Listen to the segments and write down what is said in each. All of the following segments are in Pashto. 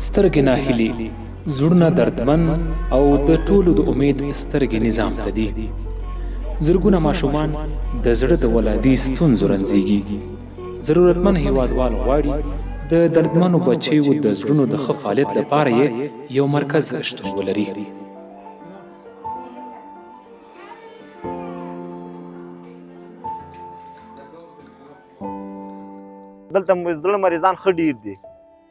سترګې ناهیلي، زړونه دردمن او د ټولو د امید سترګې نظام ته دي. زرګونه ماشومان د زړه د ولادي ستونزو رنځېږي. ضرورتمن هیوادوال غواړي د دردمنو بچیو د زړونو د ښه فعالیت لپاره یې یو مرکز شتون ولري. دلته زړه مریضان ښه ډېر دي،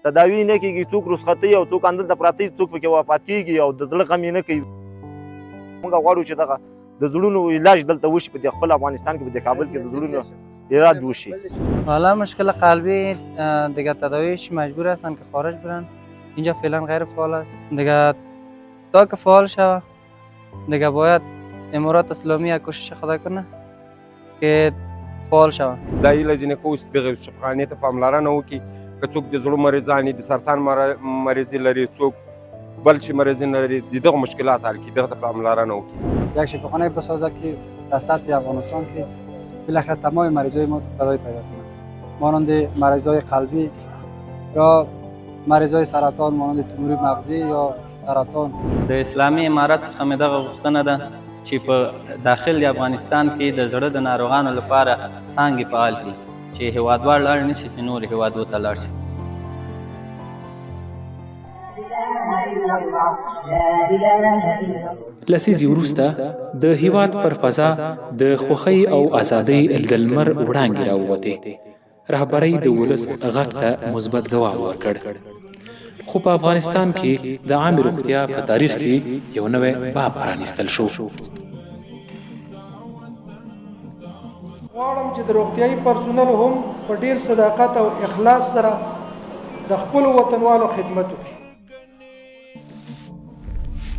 تداوي نه کېږي، څوک رخصتي او څوک همدلته پراته دي، څوک پکې وفات کېږي او د زړه غم یې نه کوي. موږ غواړو چې دغه د زړونو علاج دلته وشي، په خپل افغانستان کې په کابل کې د زړونو علاج وشي. حالا مشکل قلبی دیگه تداویش مجبور هستن که خارج برن. اینجا فعلا غیر فعال است. دیگه تا که فعال شود دیگه باید امارات اسلامی کوشش خدا کنه که فعال شود. دا هیله ځینې کوو چې دغه شفاخانې ته پاملرنه وکړي، که څوک د زړه مریضان دي، د سرطان مریضي لري، څوک بل چې مریضي لري، د دغه مشکلات حل کړي، دغه ته پاملرنه وکړي. یک شفاخانه بسازه که در سطح افغانستان که بالاخره تمام مریضای ما تداوی پیدا کنند، مانند مریضای قلبی یا مریضای سرطان، مانند تومور مغزی یا سرطان. د اسلامي امارت څخه مې دغه غوښتنه ده چې په داخل د افغانستان کې د زړه د ناروغانو لپاره څانګې فعال کړي چې هیوادوال لاړ نه شي، چې نور هیوادو ته لاړ شي. لسیزې وروسته د هیواد پر فضا د خوښۍ او ازادۍ د لمر وړانګې راووتې. رهبرۍ د ولس غږ ته مثبت ځواب ورکړ. خو په افغانستان کې د عامې روغتیا په تاریخ کې یو نوی باب پرانیستل شو. غواړم چې د روغتیايي پرسونل هم په ډیر صداقت او اخلاص سره د خپلو وطنوالو خدمت وکړي.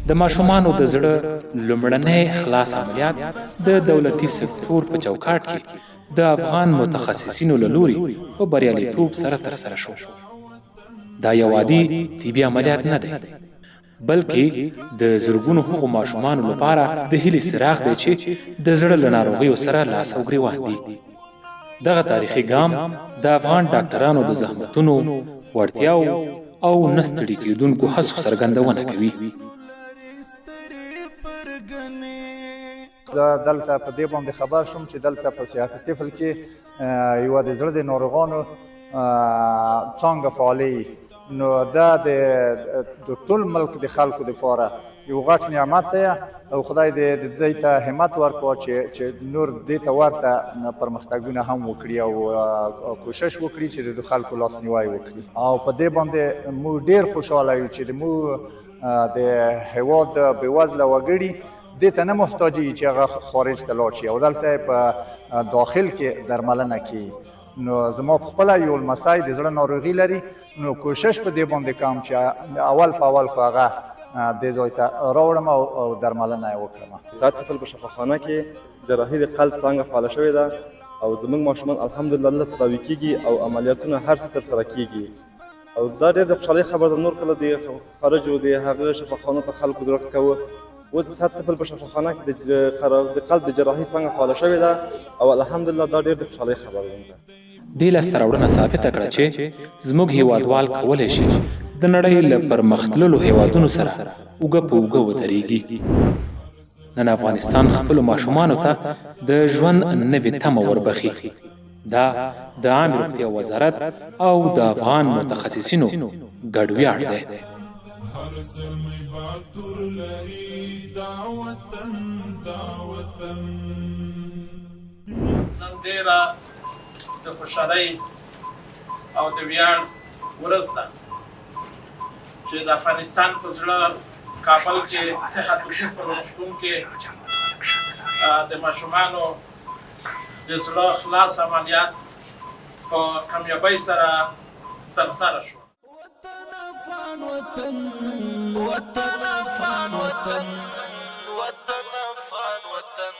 د ماشومانو د زړه لومړنی خلاص عملیات د دولتي سکتور په چوکاټ کې د افغان متخصصینو له لوري په بریالیتوب سره ترسره شو. دا یو عادي طبي عملیات نه دی، بلکې د زرګونو هغو ماشومانو لپاره د هیلې څراغ دی چې د زړه له ناروغیو سره لاس او ګریوان دي. دغه تاریخي ګام د افغان ډاکټرانو د زحمتونو، وړتیاو او نه ستړي کېدونکو هڅو څرګندونه کوي. زه دلته په دې باندې خبر شوم چې دلته په صحت طفل کې یوه د زړه د ناروغانو څانګه فعالوي. نو دا د ټول ملک د خلکو دپاره یو غټ نعمت دی او خدای دې دوی ته همت ورکړي چې نور دې ته ورته پرمختګونه هم وکړي او کوشش وکړي چې د خلکو لاسنیوی وکړي. او په دې باندې موږ ډېر خوشحاله یو چې موږ د هېواد بېوزله وګړي دې ته نه محتاجي چې هغه خارج ته لاړ شي او دلته په داخل کې درملنه کوي. نو زما په خپله یو لمسی د زړه ناروغي لري، نو کوشش په دې باندې کوم چې اول په اول خو هغه دې ځای ته راوړم او درملنه یې وکړم. ساعت طفل په شفاخانه کې جراحي د قلب څانګه فعاله شوې ده او زموږ ماشومان الحمدلله دلته تداوي کېږي او عملیاتونه هر څه ترسره کېږي. او دا ډېر د خوشحالۍ خبر ده. نور کله د خارج و د هغه شفاخانو ته خلکو ضرورت کوه، و د ساعت طفل په شفاخانه کې د قلب د جراحي څانګه فعاله شوې ده او الحمدلله دا ډېر د خوشحالۍ خبر ده. دې لاسته راوړنه ثابته کړه چې زموږ هیوادوال کولی شي د نړۍ له پرمختللو هیوادونو سره اوږه په اوږه ودرېږي. نن افغانستان خپلو ماشومانو ته د ژوند نوې تمه وربخي. دا د عامې روغتیا وزارت او د افغان متخصصینو ګډ ویاړ دی. نن ډېره د خوشحالۍ او د ویاړ ورځ ده چې د افغانستان په زړه کابل کې صحت طفل روغتون کې د ماشومانو د زړه خلاص عملیات په کامیابۍ سره ترسره شو. وطن افغان وطن، وطن افغان وطن، وطن افغان وطن،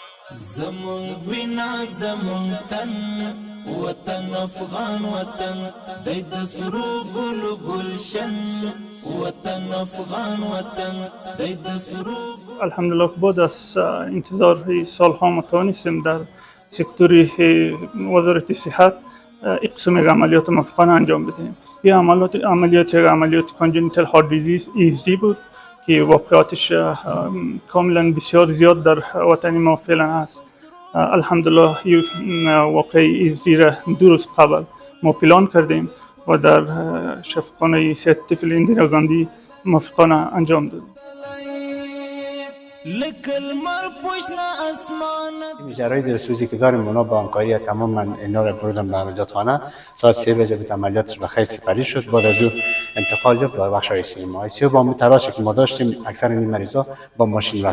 زمون وینا زمون تن، وطن افغان وطن، دی د سرو ګلو گلشن، وطن افغان وطن، دی د سرو. الحمدلله بعد از انتظار سالها ما توانستیم در سکتور وزارت صحت یک قسم یک عملیات موفقانه انجام بدهیم. این عملیات کانجنیتال هارت دیزیز ایزدی بود که واقعاتش کاملا بسیار زیاد در وطن ما فعلا هست. الحمدلله این واقع ایزدی را 2 روز قبل ما پلان کردیم و در شفاخانه صحت طفل اندیرا گاندی موفقانه انجام دادیم. جراحی دلسوزی که داریم اونا با همکاری تمام من اینا رو بردم به عملیات خانه. ساعت 3 بجه بود عملیاتش بخیر سپری شد. بعد از او انتقال یافت به بخش ICU. با تراشی که ما داشتیم اکثر این مریضا با ماشین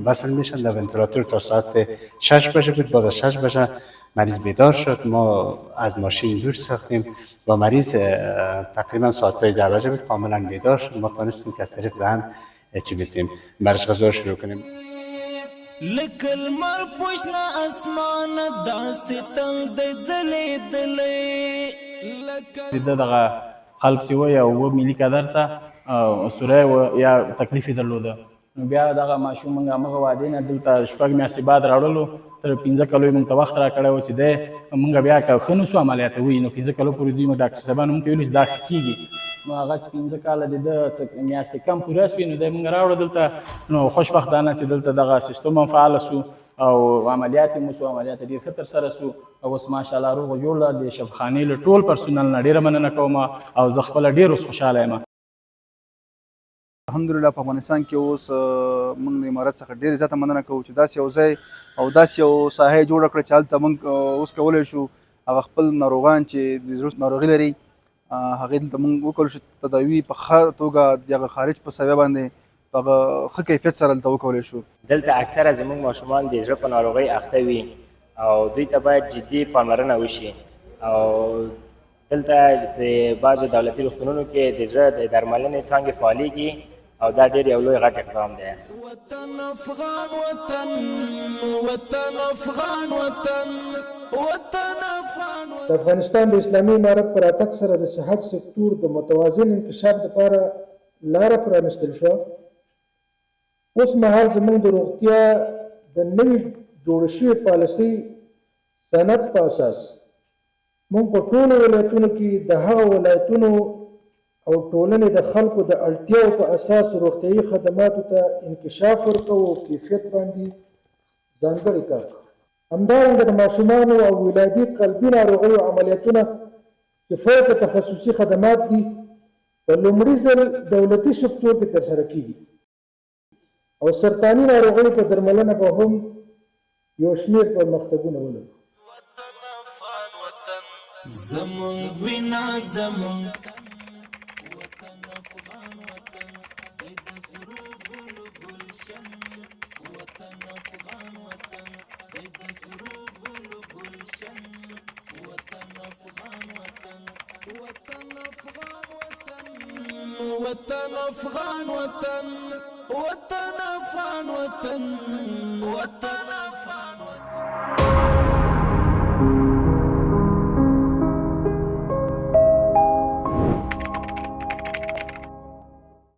وصل میشن در ونتیلاتور تا ساعت 6 بجه بود. بعد از 6 بجه مریض بیدار شد. ما از ماشین دور ساختیم با مریض تقریبا ساعت 10 بجه بود کاملا بیدار شد. ما تونستیم که از طریق دهن چی بتیم برش غذا شروع کنیم. لکل مر پوشنا اسمان داسې تل د ځلېدلې دغه قلب سیوه یا 7 ملي قدر ته سوری یا تکلیف یې درلوده. نو بیا دغه ماشوم موږ همغه وعدې نه دلته 6 میاشتې بعد راوړلو. تر 15 کلو یې موږ ته وخت راکړی و چې دی موږ بیا که ښه نه سو عملیات وي نو 15 کلو پورې دوی ډاکټر صاحبانو موږ ته ویلي چې دا ښه کېږي. نو هغه چې 15 کاله د ده میاشتې کم پوره شوې نو دی موږ راوړه دلته. نو خوشبختانه چې دلته دغه سیستم هم فعاله سو او عملیات یې مو سو. عملیات یې ډېر ښه ترسره سو او اوس ماشاءالله روغ جوړه د شفاخانې له ټول پرسونل نه ډېره مننه کوم او زه خپله ډېر اوس خوشحاله یم. الحمدلله په افغانستان کې اوس موږ د امارت څخه ډېرې زیاته مننه کوو چې داسې یو ځای او داسې یو ساحه یې جوړه کړه چې هلته موږ اوس کولی شو هغه خپل ناروغان چې د زړه ناروغي لري هغې دلته موږ وکړو چې تداوي په ښه توګه د هغه خارج په سویه باندې په هغه ښه کیفیت سره دلته وکولی شو. دلته اکثره زموږ ماشومان د زړه په ناروغۍ اخته وي او دوی ته باید جدي پاملرنه وشي او دلته د بعضو دولتي روغتونونو کې د زړه د درملنې څانګې فعالېږي او دا ډېر یو لوی غټ اقدام دی. وطن افغان وطن وطن افغان وطن وطن افغان د افغانستان د اسلامي امارت پر راتګ سره د صحت سکتور د متوازن انکشاف لپاره لاره پرانیستل شوه. اوس مهال زموږ د روغتیا د نوې جوړه شوې پالیسۍ سند په اساس موږ په ټولو ولایتونو کې د هغه ولایتونو او ټولنې د خلکو د اړتیاو په اساس روغتیایي خدماتو ته انکشاف ورکوو او کیفیت باندې ځانګړی کار کوو. همدارنګه د ماشومانو او ولادي قلبي ناروغیو عملیاتونه چې فوق تخصصي خدمات دي په لومړي ځل دولتي سکتور کې ترسره کیږي او سرطاني ناروغیو په درملنه به هم یو شمېر پرمختګونه ولرو. زمونږ وینا زمونږ وطن افغان وطن وطن افغان وطن وطن